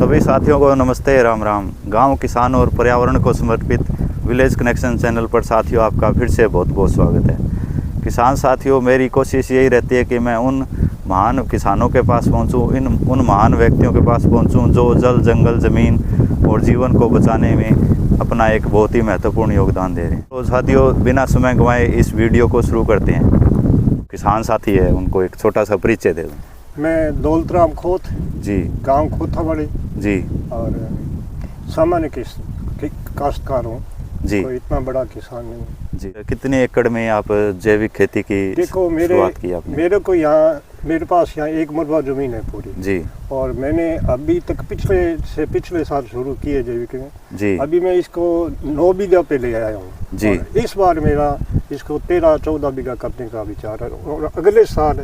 सभी साथियों को नमस्ते, राम राम। गांव, किसान और पर्यावरण को समर्पित विलेज कनेक्शन चैनल पर साथियों आपका फिर से बहुत बहुत स्वागत है। किसान साथियों, मेरी कोशिश यही रहती है कि मैं उन महान किसानों के पास पहुंचूं, उन महान व्यक्तियों के पास पहुंचूं जो जल, जंगल, ज़मीन और जीवन को बचाने में अपना एक बहुत ही महत्वपूर्ण योगदान दे रहे हैं। तो साथियों, बिना समय गंवाए इस वीडियो को शुरू करते हैं। किसान साथी है, उनको एक छोटा सा परिचय दे दूँ। मैं दौलतराम खोत जी, गांव खोथावाड़ी जी, और सामान्य काश्तकार हूँ जी, कोई इतना बड़ा किसान नहीं। जी। कितने एकड़ में आप जैविक खेती की देखो, शुरुआत की आपने? मेरे को यहाँ मेरे पास यहाँ 1 मरबा ज़मीन है पूरी जी, और मैंने अभी तक पिछले साल शुरू की है जैविक में। जी, अभी मैं इसको 9 बीघा पे ले आया हूँ जी। और इस बार मेरा इसको 13-14 बीघा करने का विचार है और अगले साल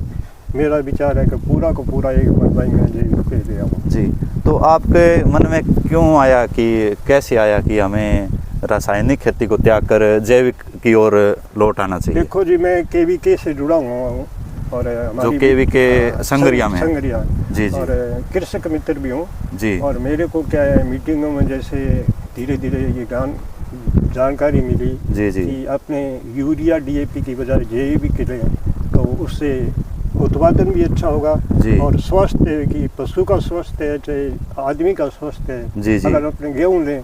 मेरा विचार है कि पूरा को पूरा 1 मरबा में जैविक पे ले आऊँ। जी। तो आपके मन में क्यों आया, कि कैसे आया कि हमें रासायनिक खेती को त्याग कर जैविक की ओर लौट आना चाहिए? देखो जी, मैं KVK से जुड़ा हुआ हूँ और जो KVK संगरिया में है। संगरिया, जी, जी, और कृषक मित्र भी हूँ जी, और मेरे को क्या है, मीटिंगों में जैसे धीरे धीरे ये जानकारी मिली जी, जी, कि अपने यूरिया DAP की बजाय जैविक लें तो उससे उत्पादन भी अच्छा होगा जी। और स्वास्थ्य की, पशु का स्वास्थ्य है चाहे आदमी का स्वास्थ्य है, जी, जी। अगर अपने गेहूँ लें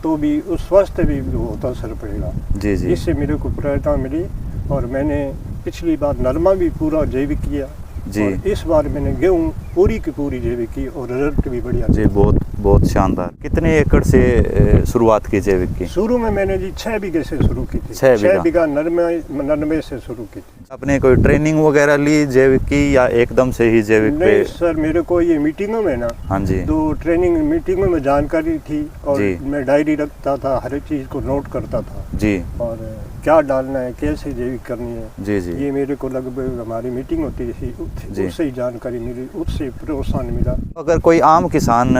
तो भी उस स्वास्थ्य भी बहुत असर पड़ेगा। जी, जी, इससे मेरे को प्रेरणा मिली और मैंने पिछली बार नरमा भी पूरा जैविक किया जी। और इस बार मैंने गेहूँ पूरी की पूरी जैविक की और रिजल्ट भी बढ़िया। जी, बहुत बहुत शानदार। कितने एकड़ से शुरुआत की जैविक की? शुरू में मैंने जी 6 बीघे से शुरू की थी। 6 बीघा नरमे से शुरू की थी। आपने कोई ट्रेनिंग वगैरह ली जैविक की या एकदम से ही जैविक पे? नहीं सर, मेरे को ये मीटिंगों में ना, हाँ जी, तो ट्रेनिंग मीटिंगों में जानकारी थी और जी। मैं डायरी रखता था, हर एक चीज़ को नोट करता था जी, और क्या डालना है, कैसे जैविक करनी है, जी, जी, ये मेरे को लगभग हमारी मीटिंग होती थी जी। उससे ही जानकारी मिली, उससे प्रोत्साहन मिला। अगर कोई आम किसान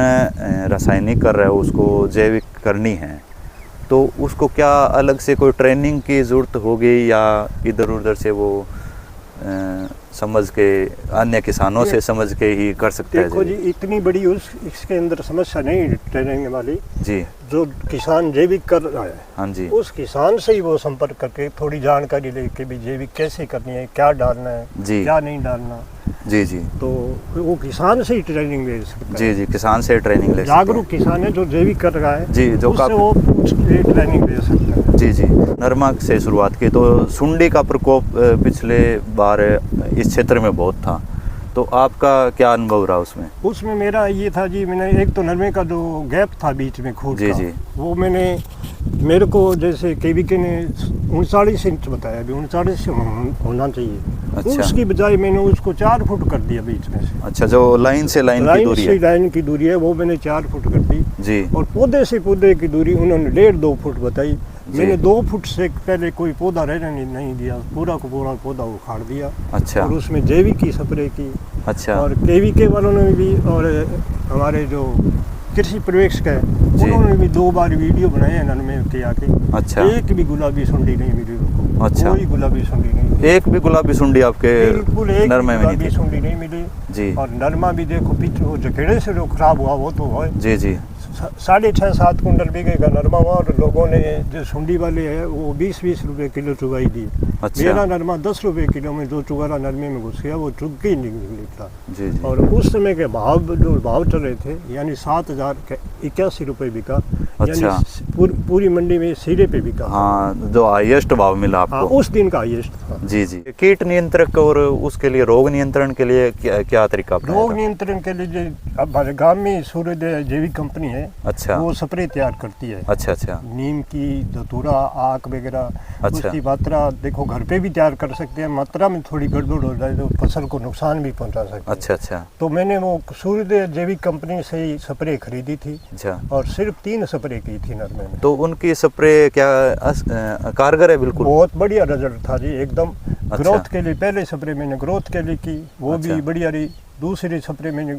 रासायनिक कर रहा है, उसको जैविक करनी है, तो उसको क्या अलग से कोई ट्रेनिंग की ज़रूरत होगी या इधर उधर से वो समझ के, अन्य किसानों से समझ के ही कर सकता है? देखो जी, इतनी बड़ी इसके अंदर समस्या नहीं ट्रेनिंग वाली। जी, जो किसान जैविक कर रहा है, हाँ जी, उस किसान से ही वो संपर्क करके थोड़ी जानकारी लेके भी जैविक कैसे करनी है, क्या डालना है, जी, क्या नहीं डालना, जी, जी, तो वो किसान से ही ट्रेनिंग ले सकता है। जी, जी, किसान से ट्रेनिंग ले सकते जागरूक किसान है जो जैविक कर रहा है, जी, जो उससे वो ट्रेनिंग ले सकता है। जी, जी। नरमा से शुरुआत की तो सुंडी का प्रकोप पिछले बार इस क्षेत्र में बहुत था, तो आपका क्या अनुभव रहा उसमें? उसमें मेरा ये था जी, मैंने एक तो नरमे का जो गैप था बीच में खूट जी, का, जी, वो मेरे को जैसे KVK ने 39 इंच बताया, अभी 39 होना चाहिए। अच्छा। उसकी बजाय मैंने उसको 4 फुट कर दिया बीच में से। अच्छा, जो लाइन से लाइन की दूरी है? लाइन की दूरी है वो मैंने 4 फुट कर दी जी, और पौधे से पौधे की दूरी उन्होंने 1.5-2 फुट बताई। जी। मैंने 2 फुट से पहले कोई पौधा रहने नहीं दिया, पूरा को पूरा पौधा उखाड़ दिया। अच्छा, और उसमें जैविक की स्प्रे की अच्छा, और KVK वालों ने भी और हमारे जो कृषि पर्यवेक्षक है उन्होंने भी 2 बार वीडियो बनाए हैं नरमे के आके। अच्छा, एक भी गुलाबी सुंडी नहीं मिली उनको। अच्छा। कोई गुलाबी सुंडी नहीं मिली। एक भी गुलाबी सुंडी आपके बिल्कुल एक नरमे में नहीं गुलाबी थी? सुंडी नहीं मिली। जी, और नरमा भी देखो पीछे वो जखेड़े से जो खराब हुआ वो तो है। जी, जी, 6.5-7 कुंटल बीघे का नरमा हुआ और लोगों ने जो सुंडी वाले है वो 20-20 रुपए किलो चुगाई दी। अच्छा, मेरा नरमा 10 रुपए किलो में जो चुगारा नरमे में घुस गया वो चुग के ही निकला। जी, जी, और उस समय के जो भाव चल रहे थे, यानी 7,081 रुपए बिका। अच्छा। यानी पूरी मंडी में सिरे पे बिका। हाँ, जो हाईएस्ट भाव मिला हाँ, आपको? उस दिन का हाईएस्ट था। जी, जी। कीट नियंत्रक और उसके लिए रोग नियंत्रण के लिए क्या तरीका अपनाया रोग था? नियंत्रण के लिए जो हमारे गांव में सूर्योदय जैविक कंपनी है, अच्छा, वो स्प्रे तैयार करती है। अच्छा, अच्छा, नीम की, धतूरा, आक वगैरह। अच्छा। उसकी मात्रा देखो घर पे भी तैयार कर सकते हैं, मात्रा में थोड़ी गड़बड़ हो जाए तो फसल को नुकसान भी पहुंचा सकते हैं। अच्छा, अच्छा, तो मैंने वो सूर्योदय जैविक कंपनी से ही स्प्रे खरीदी थी अच्छा। और सिर्फ 3 स्प्रे की थी नरमे में। तो उनकी स्प्रे क्या कारगर है? बिल्कुल बहुत बढ़िया रिजल्ट था जी, एकदम। अच्छा। ग्रोथ के लिए पहले स्प्रे मैंने ग्रोथ के लिए की, वो अच्छा। भी बढ़िया रही। दूसरी स्प्रे मैंने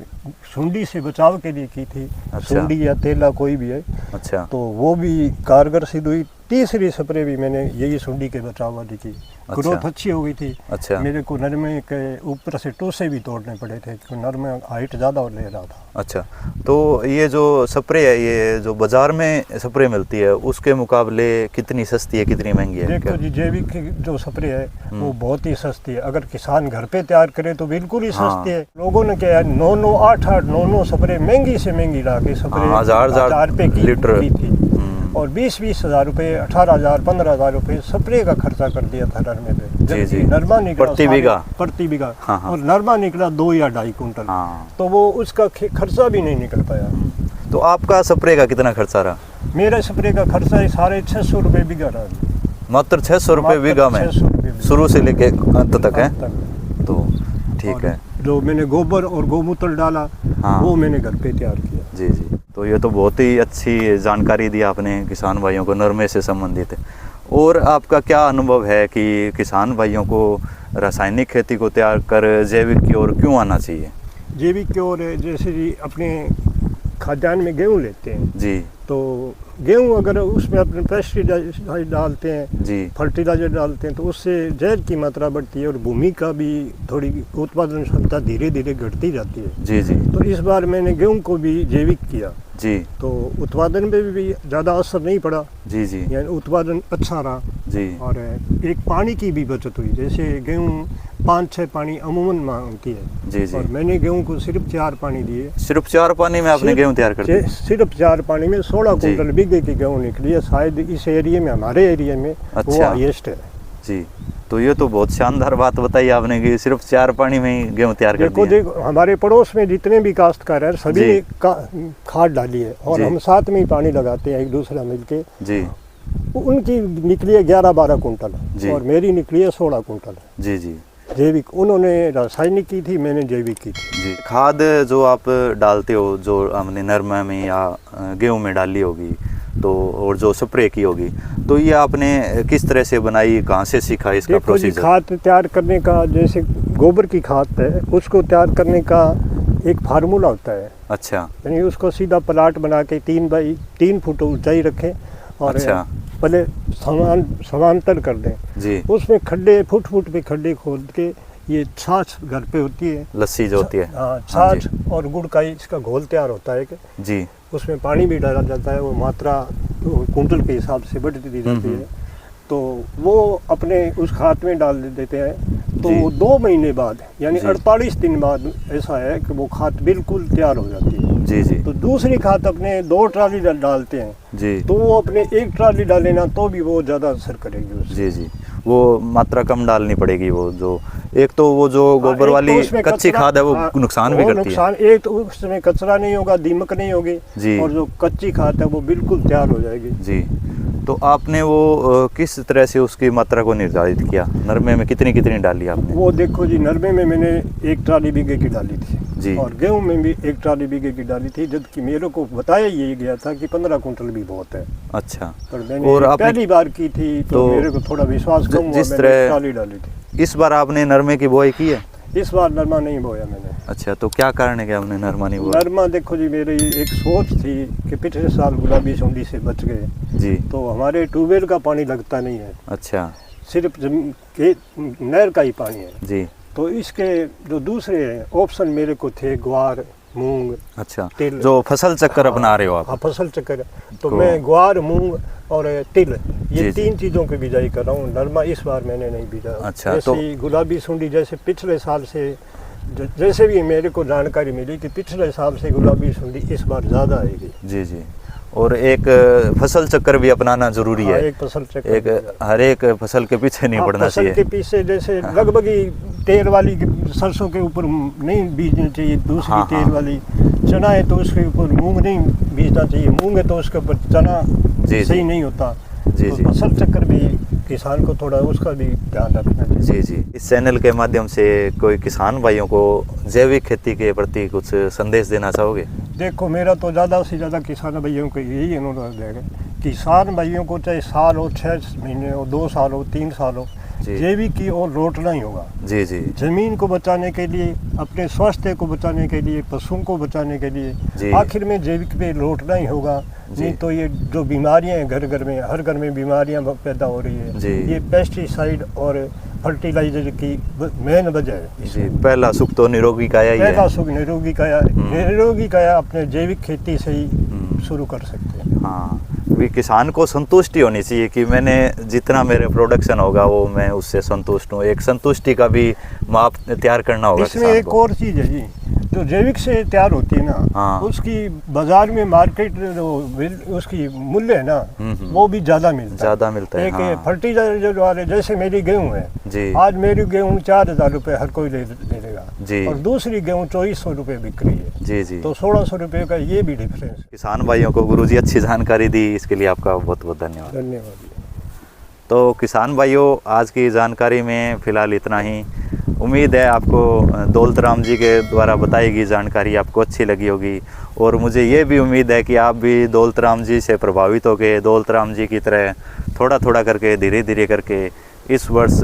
सुंडी से बचाव के लिए की थी। अच्छा। सुंडी या तेला कोई भी है, अच्छा, तो वो भी कारगर सिद्ध हुई। तीसरी स्प्रे भी मैंने यही सुंडी के बचाव वाली की। ग्रोथ अच्छी हो गई थी। अच्छा। मेरे को नरमे के ऊपर से टूसे भी तोड़ने पड़े थे क्योंकि नरमे हाइट ज़्यादा ले रहा था। अच्छा, तो ये जो स्प्रे है, ये जो बाजार में स्प्रे मिलती है उसके मुकाबले कितनी सस्ती है, कितनी महंगी है? देखो जी, जैविक की जो स्प्रे है वो बहुत ही सस्ती है। अगर किसान घर पे तैयार करे तो बिल्कुल ही सस्ती है। लोगों ने क्या है 9-9, 8-8, 9-9 स्प्रे महंगी से महंगी ला के स्प्रे 1000 रुपये लीटर की थी और 20-20 हज़ार रुपये, 18,000, 15,000 रुपये स्प्रे का खर्चा कर दिया था नरमे पे। जी जी। नरमा निकला प्रति बीघा हाँ। और नरमा निकला 2 या 2.5 कुंटल। हाँ। तो वो उसका खर्चा भी नहीं निकल पाया। तो आपका स्प्रे का कितना खर्चा रहा? मेरा स्प्रे का खर्चा 650 रुपये बीघा रहा। मात्र 600 रुपये बीघा में शुरू से लेके अंत तक है? तो ठीक है। जो मैंने गोबर और गोमूत्र डाला वो मैंने घर पे तैयार किया। जी जी। तो ये तो बहुत ही अच्छी जानकारी दी आपने किसान भाइयों को नरमे से संबंधित। और आपका क्या अनुभव है कि किसान भाइयों को रासायनिक खेती को त्याग कर जैविक की ओर क्यों आना चाहिए? जैविक की ओर जैसे जी अपने खाद्यान्न में गेहूँ लेते हैं जी, तो गेहूँ अगर उसमें अपने पेस्टिसाइड डालते हैं जी, फर्टिलाइजर डालते हैं तो उससे जहर की मात्रा बढ़ती है और भूमि का भी थोड़ी उत्पादन क्षमता धीरे धीरे घटती जाती है। जी, जी, तो इस बार मैंने गेहूँ को भी जैविक किया जी, तो उत्पादन पे भी ज़्यादा असर नहीं पड़ा। जी, जी, यानी उत्पादन अच्छा रहा जी, और एक पानी की भी बचत हुई। जैसे गेहूँ 5-6 पानी अमूमन मांगती है। जी, जी। और मैंने गेहूँ को सिर्फ 4 पानी दिए। सिर्फ 4 पानी में आपने गेहूँ तैयार कर दी? सिर्फ 4 पानी में 16 कुंटल बीघे की गेहूँ निकली है। शायद इस एरिया में, हमारे एरिया में वो हाईएस्ट है। जी, तो ये तो बहुत शानदार बात बताई आपने कि सिर्फ 4 पानी में ही गेहूँ तैयार कर दिया। देखो हमारे पड़ोस में जितने भी काश्तकार हैं सभी ने खाद डाली है और हम साथ में ही पानी लगाते हैं एक दूसरा मिलके। जी। उनकी निकली है 11-12 कुंटल और मेरी निकली है 16 कुंटल। जी, जी। जैविक उन्होंने रासायनिक की थी, मैंने जैविक की थी। जी। खाद जो आप डालते हो, जो हमने नरमा में या गेहूँ में डाली होगी तो, और जो स्प्रे की होगी, तो ये आपने किस तरह से बनाई, कहाँ से सीखा इसका प्रोसीजर? खाद तैयार करने का, जैसे गोबर की खाद है उसको तैयार करने का एक फार्मूला होता है। अच्छा। यानी उसको सीधा प्लाट बना के 3x3 फुट ऊंचाई रखें और पहले समांतर कर दें। जी। उसमें खड्डे फुट पे खड्डे खोद के, ये छाछ घर पे होती है, लस्सी जो होती है, हाँ, छाछ और गुड़ का इसका घोल तैयार होता है कि जी, उसमें पानी भी डाला जाता है। वो मात्रा कुंटल के हिसाब से बढ़ती रहती है। तो वो अपने उस खाद में डाल देते हैं। तो 2 महीने बाद यानी 48 दिन बाद ऐसा है कि वो खाद बिल्कुल तैयार हो जाती है। जी, जी। तो दूसरी खाद अपने 2 ट्राली डालते हैं जी। तो वो अपने 1 ट्राली डाले ना तो भी वो ज़्यादा असर करेगी उससे। जी, जी। वो मात्रा कम डालनी पड़ेगी। वो जो एक तो वो जो गोबर वाली कच्ची खाद है वो नुकसान भी करती है। एक तो उसमें कचरा नहीं होगा, दीमक नहीं होगी और जो कच्ची खाद है वो बिल्कुल तैयार हो जाएगी। जी। तो आपने वो किस तरह से उसकी मात्रा को निर्धारित किया? नरमे में कितनी डाली आपने? वो देखो जी, नरमे में मैंने 1 ट्राली बीघे की डाली थी जी, और गेहूं में भी 1 ट्राली बीघे की डाली थी, जबकि मेरे को बताया ये गया था कि 15 कुंटल भी बहुत है। अच्छा। पर मैंने और पहली बार की थी तो मेरे को थोड़ा विश्वास कम हुआ, जिस तरह ट्राली डाली थी। इस बार आपने नरमे की बुआई की है? इस बार नरमा नहीं बोया मैंने। अच्छा, तो क्या कारण है कि आपने नरमा नहीं बोया? नरमा देखो जी, मेरी एक सोच थी कि पिछले साल गुलाबी सुंडी से बच गए जी, तो हमारे ट्यूबवेल का पानी लगता नहीं है। अच्छा। सिर्फ नहर का ही पानी है जी। तो इसके जो दूसरे ऑप्शन मेरे को थे ग्वार, मूंग, अच्छा, जो फसल चक्कर अपना रहे हो आप? हाँ, फसल चक्कर। तो मैं ग्वार, मूंग और तिल, ये 3 चीज़ों की बिजाई कर रहा हूँ। नरमा इस बार मैंने नहीं बीजा। अच्छा। तो गुलाबी सुंडी जैसे पिछले साल से, जैसे भी मेरे को जानकारी मिली कि पिछले साल से गुलाबी सुंडी इस बार ज़्यादा आएगी। जी, जी। और एक फसल चक्कर भी अपनाना जरूरी है। एक फसल चक्कर, एक हर एक फसल के पीछे नहीं पड़ना चाहिए। फसल के पीछे जैसे लगभग ही तेल वाली सरसों के ऊपर नहीं बीजना चाहिए, दूसरी तेल वाली चना है तो उसके ऊपर मूंग नहीं बीजना चाहिए, मूंग है तो उसके ऊपर चना सही नहीं होता। जी, तो फसल चक्कर भी किसान को थोड़ा उसका भी ध्यान रखना चाहिए। जी, जी। इस चैनल के माध्यम से कोई किसान भाइयों को जैविक खेती के प्रति कुछ संदेश देना चाहोगे? देखो, मेरा तो ज़्यादा से ज़्यादा किसान भाइयों को यही अनुरोध है, किसान भाइयों को चाहे साल हो, 6 महीने हो, 2 साल हो, 3 साल हो, जैविक की ओर लौटना ही होगा। जी, जी। जमीन को बचाने के लिए, अपने स्वास्थ्य को बचाने के लिए, पशुओं को बचाने के लिए आखिर में जैविक पे लौटना ही होगा। नहीं तो ये जो बीमारियां हैं घर घर में, हर घर में बीमारियां पैदा हो रही है, ये पेस्टिसाइड और फर्टिलाइजर की मेन वजह है। जी, पहला सुख तो निरोगी काया ही है। पहला सुख निरोगी काया, निरोगी काया अपने जैविक खेती से ही शुरू कर सकते हैं। हाँ, भी किसान को संतुष्टि होनी चाहिए कि मैंने जितना मेरे प्रोडक्शन होगा वो मैं उससे संतुष्ट हूँ। एक संतुष्टि का भी माप तैयार करना होगा। इसमें एक और चीज़ है जी, जो जैविक से तैयार होती है ना, उसकी बाजार में मार्केट उसकी मूल्य है ना, वो भी ज़्यादा मिलता है। एक फर्टिलाइजर वाले, जैसे मेरी गेहूँ है जी, आज मेरी गेहूँ 4000 रुपये हर कोई ले लेगा जी, और दूसरी गेहूँ 2400 रुपये बिक रही है जी जी, तो 1600 रुपये का ये भी डिफरेंस। किसान भाइयों को गुरुजी अच्छी जानकारी दी, इसके लिए आपका बहुत बहुत धन्यवाद। धन्यवाद। तो किसान भाइयों, आज की जानकारी में फ़िलहाल इतना ही। उम्मीद है आपको दौलत राम जी के द्वारा बताई गई जानकारी आपको अच्छी लगी होगी, और मुझे ये भी उम्मीद है कि आप भी दौलत राम जी से प्रभावित होकर दौलत राम जी की तरह थोड़ा थोड़ा करके, धीरे धीरे करके इस वर्ष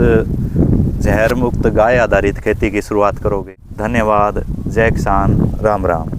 जहर मुक्त गाय आधारित खेती की शुरुआत करोगे। धन्यवाद। जय किसान। राम राम।